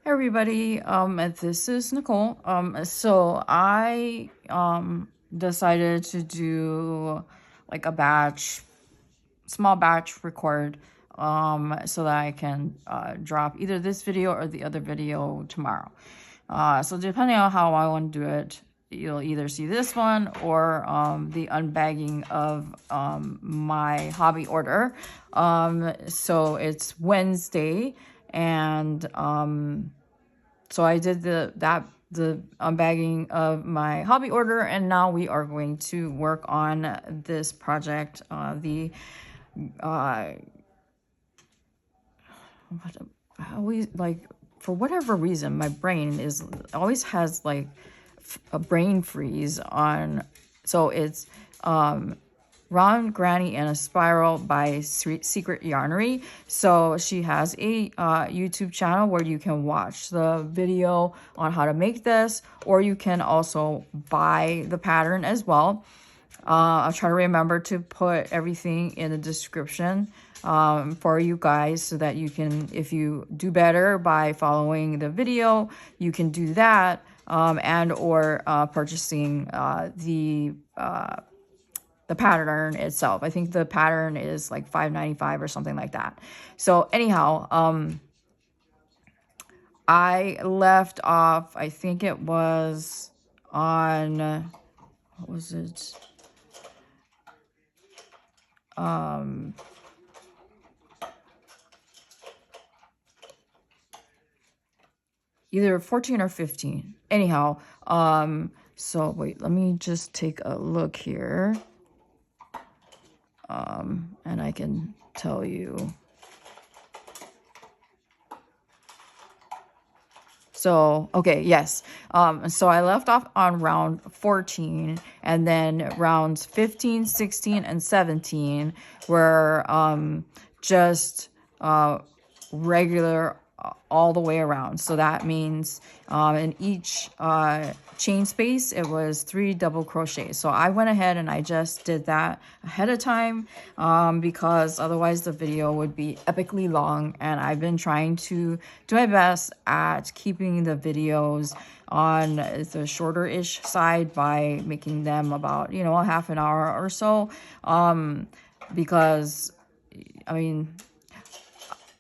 Hey everybody, this is Nicole. So I decided to do like a small batch record so that I can drop either this video or the other video tomorrow. So depending on how I want to do it, you'll either see this one or the unbagging of my hobby order. So it's Wednesday, and so I did the unbagging of my hobby order, and now we are going to work on this project. I always, like, for whatever reason, my brain always has like a brain freeze on. So it's Ron, Granny, and a Spiral by Secret Yarnery. So she has a YouTube channel where you can watch the video on how to make this, or you can also buy the pattern as well. I'll try to remember to put everything in the description for you guys, so that you can, if you do better by following the video, you can do that, and or purchasing the pattern itself. I think the pattern is like $5.95 or something like that. So anyhow, I left off, I think it was on, what was it? Either 14 or 15. Anyhow, so wait, let me just take a look here. And I can tell you. So, okay, yes. So I left off on round 14, and then rounds 15, 16, and 17 were just regular all the way around. So that means in each chain space it was 3 double crochets. So I went ahead and I just did that ahead of time because otherwise the video would be epically long, and I've been trying to do my best at keeping the videos on the shorter-ish side by making them about, you know, a half an hour or so, because I mean,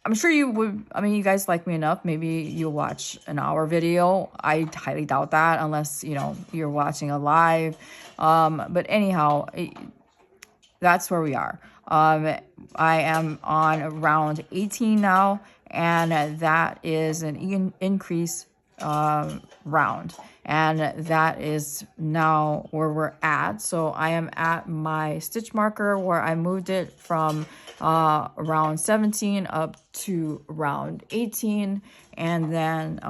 I'm sure you would, I mean, you guys like me enough. Maybe you'll watch an hour video. I highly doubt that unless, you know, you're watching a live. But anyhow, that's where we are. I am on round 18 now, and that is an increase round. And that is now where we're at. So I am at my stitch marker where I moved it from round 17 up to round 18. And then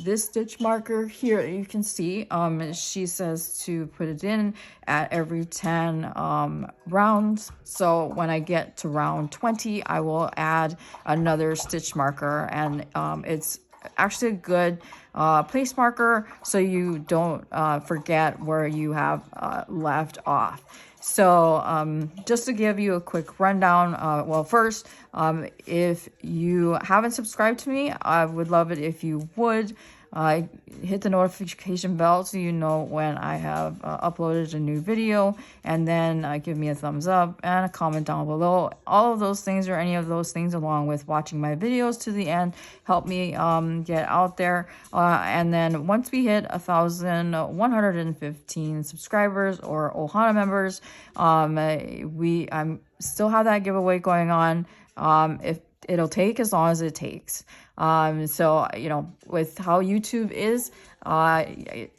this stitch marker here, you can see, she says to put it in at every 10 rounds. So when I get to round 20, I will add another stitch marker, and it's actually a good place marker so you don't forget where you have left off. So just to give you a quick rundown, well, first, if you haven't subscribed to me, I would love it if you would hit the notification bell so you know when I have uploaded a new video, and then give me a thumbs up and a comment down below. All of those things, or any of those things, along with watching my videos to the end, help me get out there. And then once we hit 1,115 subscribers or Ohana members, I'm still have that giveaway going on. If it'll take as long as it takes. So, you know, with how YouTube is, it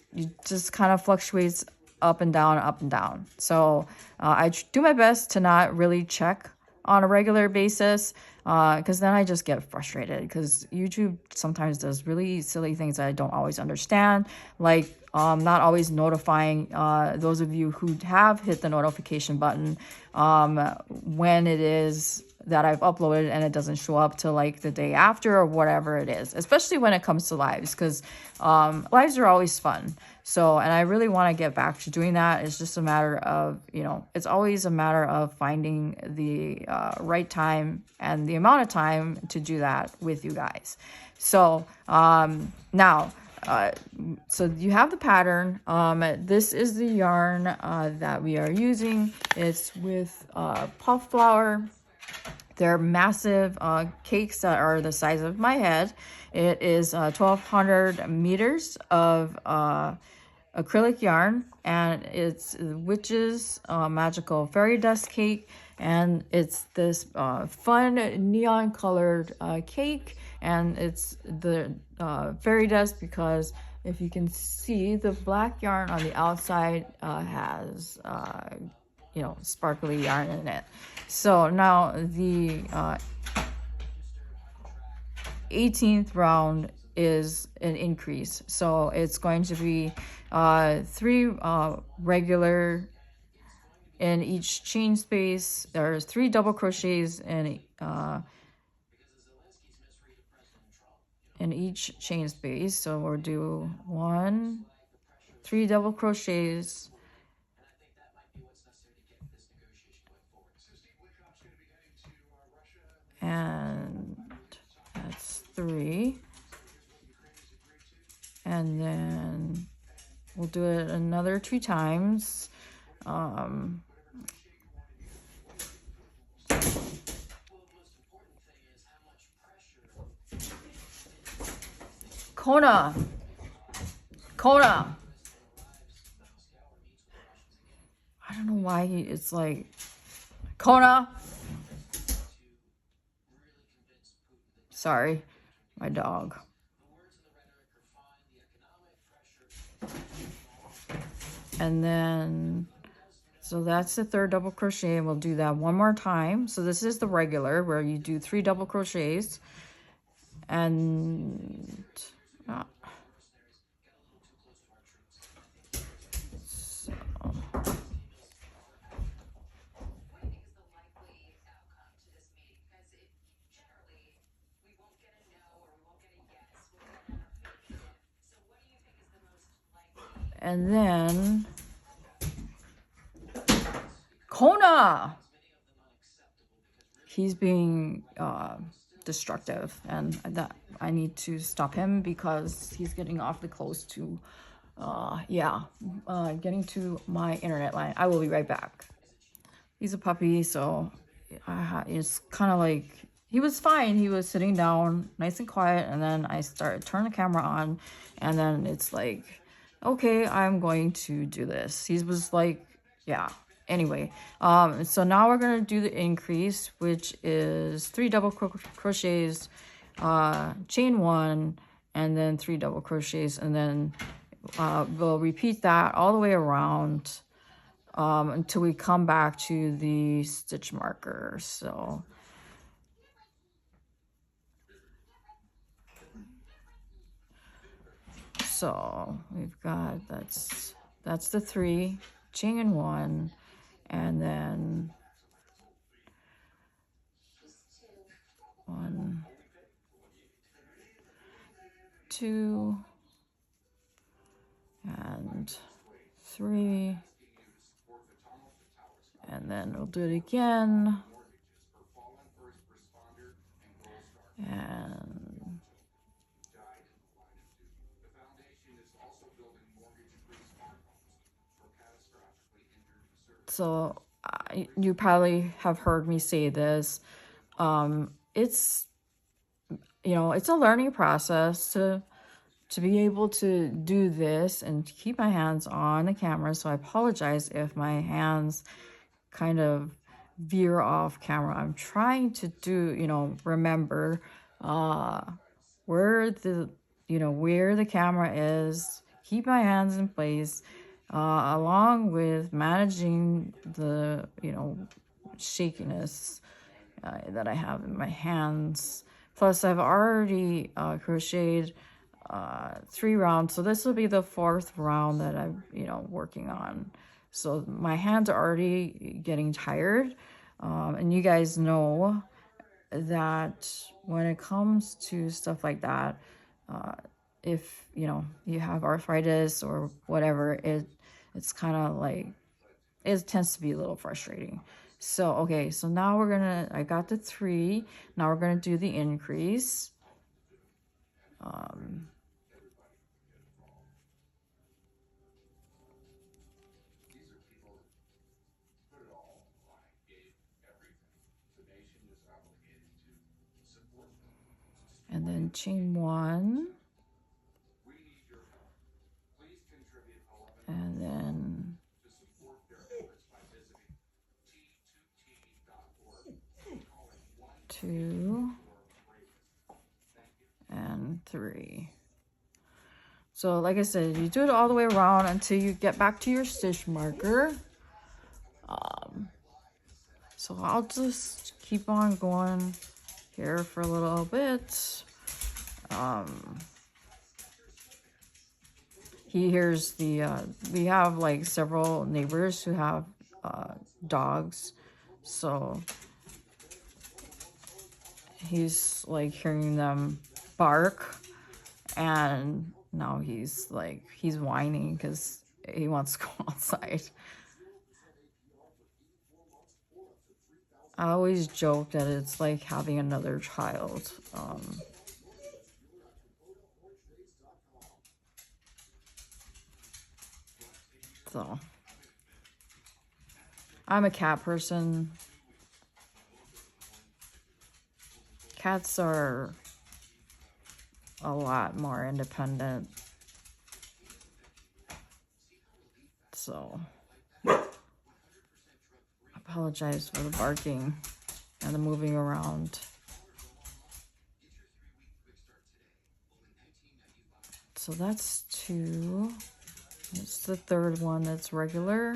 just kind of fluctuates up and down, up and down. So I do my best to not really check on a regular basis, because then I just get frustrated, because YouTube sometimes does really silly things that I don't always understand, like not always notifying those of you who have hit the notification button when it is that I've uploaded, and it doesn't show up till like the day after or whatever it is, especially when it comes to lives, because lives are always fun. So, and I really want to get back to doing that. It's just a matter of, you know, it's always a matter of finding the right time and the amount of time to do that with you guys. So now, so you have the pattern. This is the yarn that we are using. It's with puff flower. They're massive cakes that are the size of my head. It is 1,200 meters of acrylic yarn, and it's Witch's Magical Fairy Dust Cake, and it's this fun neon colored cake, and it's the fairy dust because if you can see, the black yarn on the outside has sparkly yarn in it. So now the 18th round is an increase. So it's going to be 3 regular in each chain space. There's 3 double crochets in each chain space. So we'll do 3 double crochets, and that's 3, and then we'll do it another 2 times. Kona, I don't know why it's like, Kona. Sorry, my dog. And then, so that's the 3rd double crochet, and we'll do that one more time. So this is the regular where you do 3 double crochets, and and then Kona, he's being destructive, and that I need to stop him because he's getting awfully close to getting to my internet line. I will be right back. He's a puppy, so it's kind of like, he was fine. He was sitting down nice and quiet, and then I turn the camera on, and then it's like, okay, I'm going to do this. He was like, yeah. Anyway, so now we're going to do the increase, which is 3 double crochets, chain 1, and then 3 double crochets, and then we'll repeat that all the way around until we come back to the stitch marker. So we've got, that's the 3, chain 1, and then 1, 2, and 3, and then we'll do it again, and so you probably have heard me say this. It's it's a learning process to be able to do this and to keep my hands on the camera. So I apologize if my hands kind of veer off camera. I'm trying to do, remember where the camera is, keep my hands in place, along with managing the, shakiness that I have in my hands. Plus, I've already crocheted 3 rounds, so this will be the 4th round that I'm working on. So my hands are already getting tired, and you guys know that when it comes to stuff like that, if you have arthritis or whatever, it's kind of like, it tends to be a little frustrating. So okay, so now I got the 3. Now we're gonna do the increase. And then chain 1. And then 2 and 3. So like I said, you do it all the way around until you get back to your stitch marker. So I'll just keep on going here for a little bit. He hears the, we have like several neighbors who have dogs. So he's like hearing them bark, and now he's like, he's whining because he wants to go outside. I always joke that it's like having another child. So I'm a cat person. Cats are a lot more independent. So I apologize for the barking and the moving around. So that's 2. It's the 3rd one that's regular.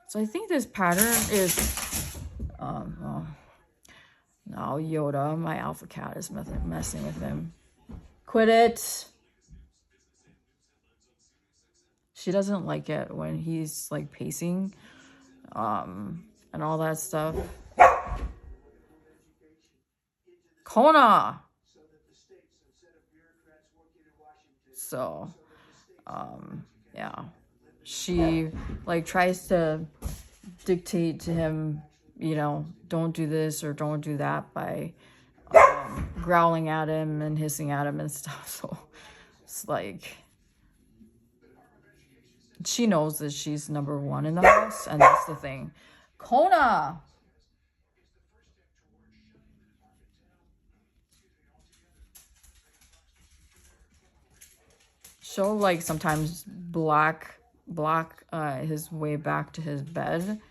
So I think this pattern is, well, no, Yoda, my alpha cat, is messing with him. Quit it. She doesn't like it when he's like pacing, and all that stuff. Kona. So, yeah, she like tries to dictate to him, you know, don't do this or don't do that by growling at him and hissing at him and stuff. So it's like, she knows that she's number 1 in the house, and that's the thing. Kona. She'll like sometimes block his way back to his bed,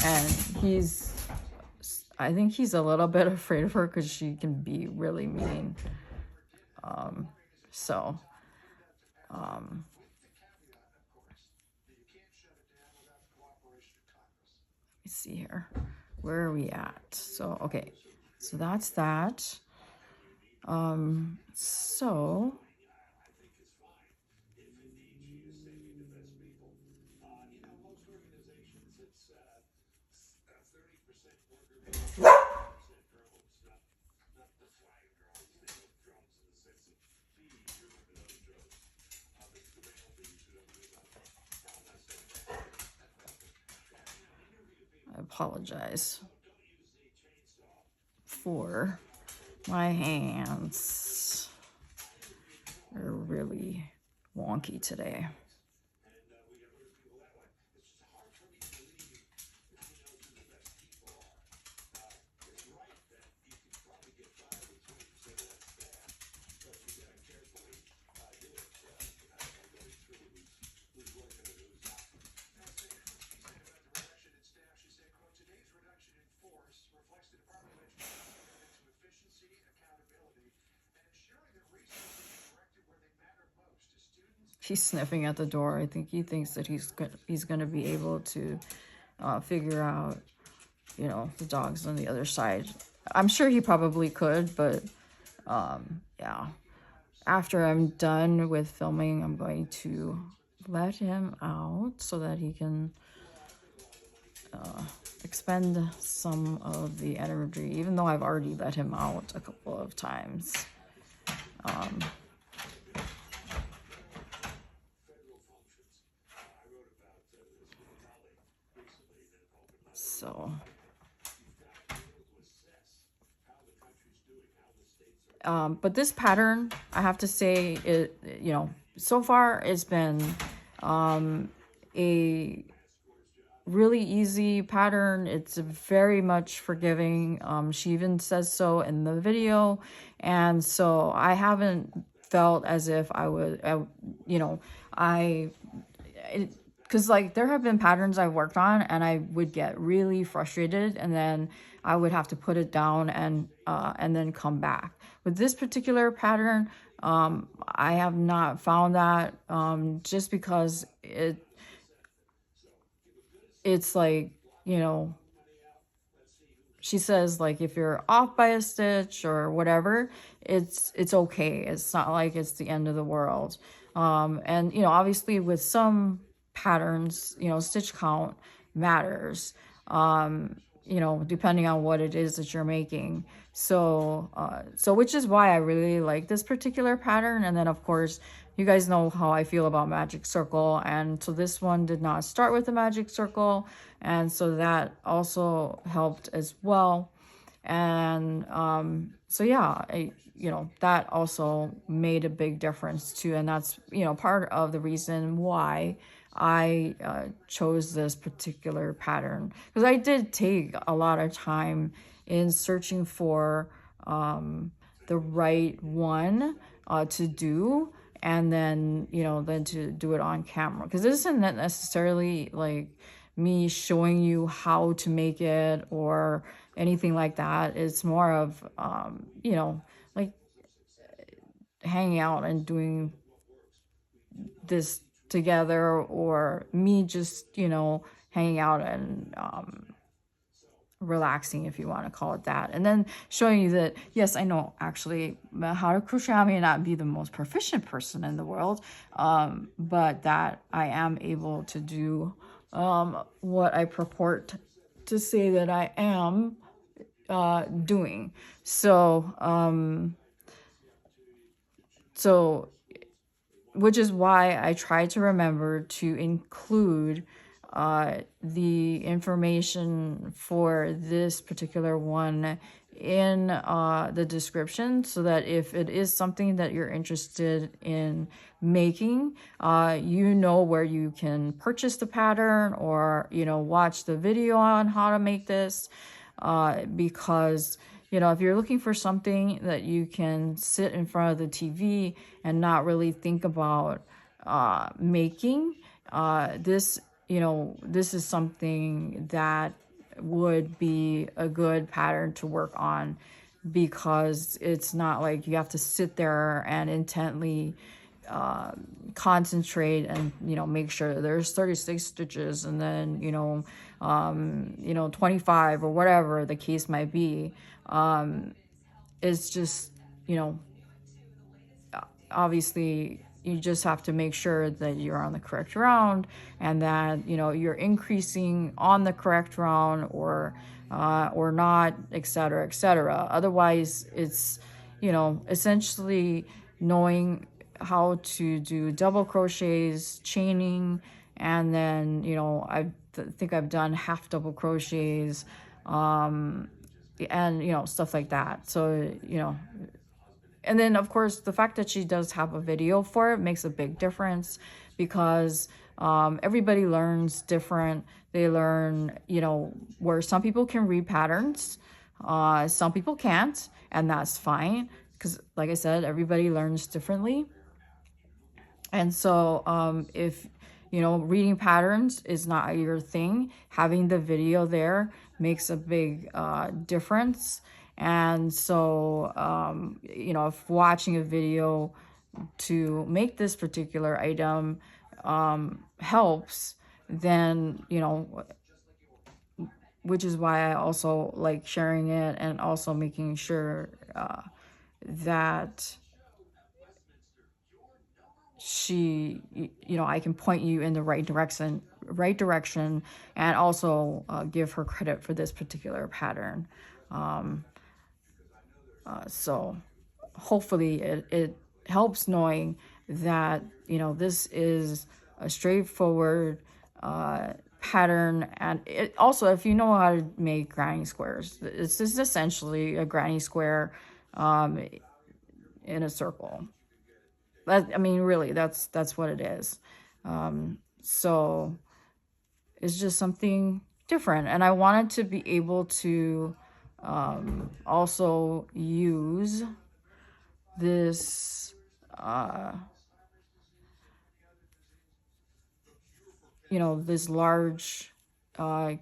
and I think he's a little bit afraid of her because she can be really mean. So let's see here, where are we at? So okay, so that's that. So I apologize for my hands. They're really wonky today. He's sniffing at the door. I think he thinks that he's going to be able to figure out, you know, the dogs on the other side. I'm sure he probably could, but yeah. After I'm done with filming, I'm going to let him out so that he can expend some of the energy, even though I've already let him out a couple of times. So But this pattern, I have to say, it, you know, so far it's been a really easy pattern. It's very much forgiving. She even says so in the video. And so I haven't felt as if I would, you know, because like there have been patterns I worked on and I would get really frustrated, and then I would have to put it down and then come back. With this particular pattern, I have not found that, just because it's like, you know, she says like if you're off by a stitch or whatever, it's okay. It's not like it's the end of the world. And you know, obviously with some patterns, you know, stitch count matters. You know, depending on what it is that you're making. So which is why I really like this particular pattern. And then of course, you guys know how I feel about magic circle, and so this one did not start with a magic circle, and so that also helped as well. And so yeah, you know, that also made a big difference too, and that's, you know, part of the reason why I chose this particular pattern, because I did take a lot of time in searching for the right one to do, and then, you know, then to do it on camera, because this isn't necessarily like me showing you how to make it or anything like that. It's more of you know, like hanging out and doing this together, or me just, you know, hanging out and relaxing, if you want to call it that, and then showing you that yes, I know actually how to crochet. I may not be the most proficient person in the world, but that I am able to do what I purport to say that I am doing. So which is why I try to remember to include the information for this particular one in the description, so that if it is something that you're interested in making, you know where you can purchase the pattern, or, you know, watch the video on how to make this, because, you know, if you're looking for something that you can sit in front of the TV and not really think about making, this, you know, this is something that would be a good pattern to work on, because it's not like you have to sit there and intently concentrate and, you know, make sure there's 36 stitches, and then, you know, 25 or whatever the case might be. It's just, you know, obviously you just have to make sure that you're on the correct round, and that, you know, you're increasing on the correct round, or not, etc., etc. Otherwise, it's, you know, essentially knowing how to do double crochets, chaining, and then, you know, I think I've done half double crochets, and, you know, stuff like that. So, you know, and then of course the fact that she does have a video for it makes a big difference, because everybody learns different. They learn, you know, where some people can read patterns, some people can't, and that's fine, because like I said, everybody learns differently. And so if, you know, reading patterns is not your thing, having the video there makes a big difference. And so, you know, if watching a video to make this particular item helps, then, you know, which is why I also like sharing it, and also making sure that you know, I can point you in the right direction, and also give her credit for this particular pattern. So hopefully it helps, knowing that, you know, this is a straightforward pattern. And it also, if you know how to make granny squares, it's just essentially a granny square in a circle. I mean, really, that's what it is. So it's just something different. And I wanted to be able to also use this, you know, this large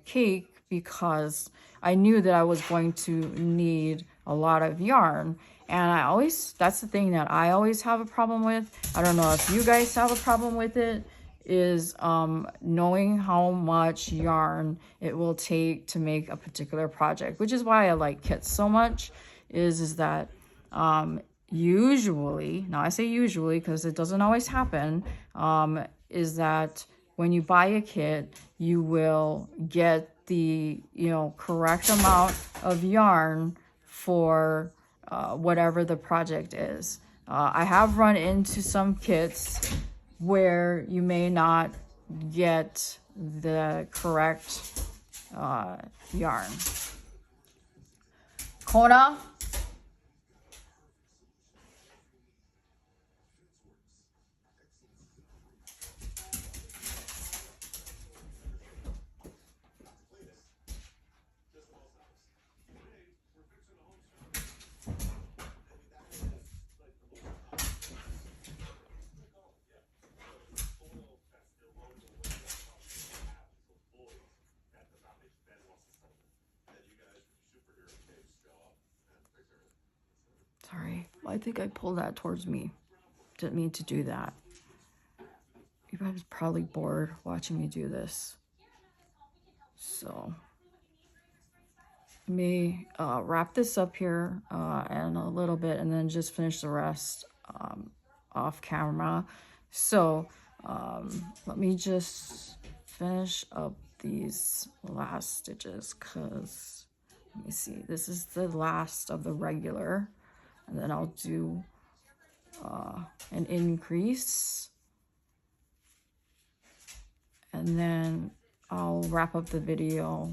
cake, because I knew that I was going to need a lot of yarn. And that's the thing that I always have a problem with. I don't know if you guys have a problem with it, is knowing how much yarn it will take to make a particular project, which is why I like kits so much, is that usually, now I say usually because it doesn't always happen, is that when you buy a kit, you will get the, you know, correct amount of yarn for whatever the project is. I have run into some kits where you may not get the correct yarn. Kona? Sorry, I think I pulled that towards me. Didn't mean to do that. You guys are probably bored watching me do this. So, let me wrap this up here in a little bit, and then just finish the rest off camera. So, let me just finish up these last stitches, because, let me see, this is the last of the regular. And then I'll do an increase. And then I'll wrap up the video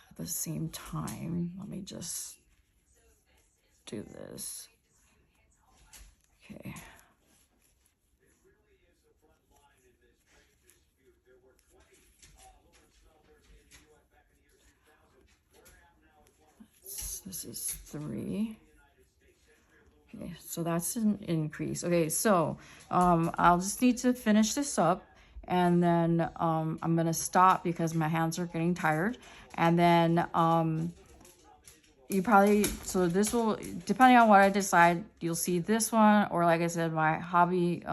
at the same time. Let me just do this. Okay. This is 3. Okay, so that's an increase. Okay, so I'll just need to finish this up, and then I'm gonna stop because my hands are getting tired. And then you probably, so this will, depending on what I decide, you'll see this one, or like I said, my hobby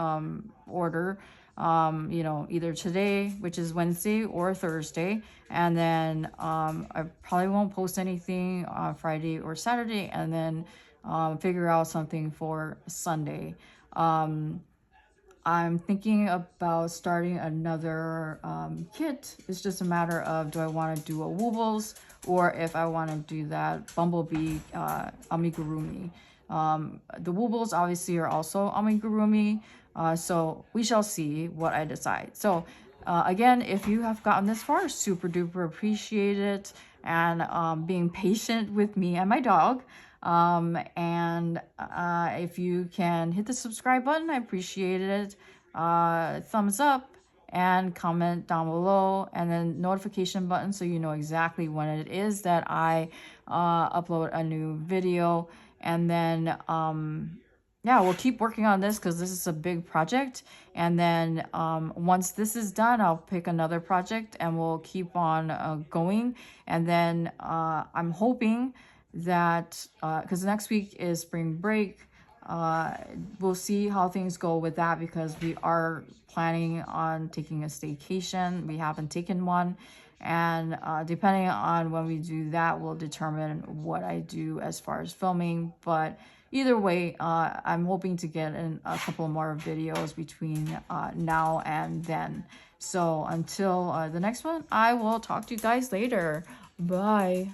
order, you know, either today, which is Wednesday, or Thursday. And then I probably won't post anything on Friday or Saturday, and then figure out something for Sunday. I'm thinking about starting another kit. It's just a matter of, do I want to do a Woobles, or if I want to do that Bumblebee amigurumi. The Woobles obviously are also amigurumi, so we shall see what I decide. So again, if you have gotten this far, super duper appreciate it, and being patient with me and my dog. And if you can hit the subscribe button, I appreciate it. Thumbs up and comment down below, and then notification button so you know exactly when it is that I upload a new video. And then yeah, we'll keep working on this because this is a big project. And then once this is done, I'll pick another project and we'll keep on going. And then I'm hoping that because next week is spring break, we'll see how things go with that, because we are planning on taking a staycation. We haven't taken one, and depending on when we do that will determine what I do as far as filming. But either way, I'm hoping to get in a couple more videos between now and then. So until the next one, I will talk to you guys later. Bye.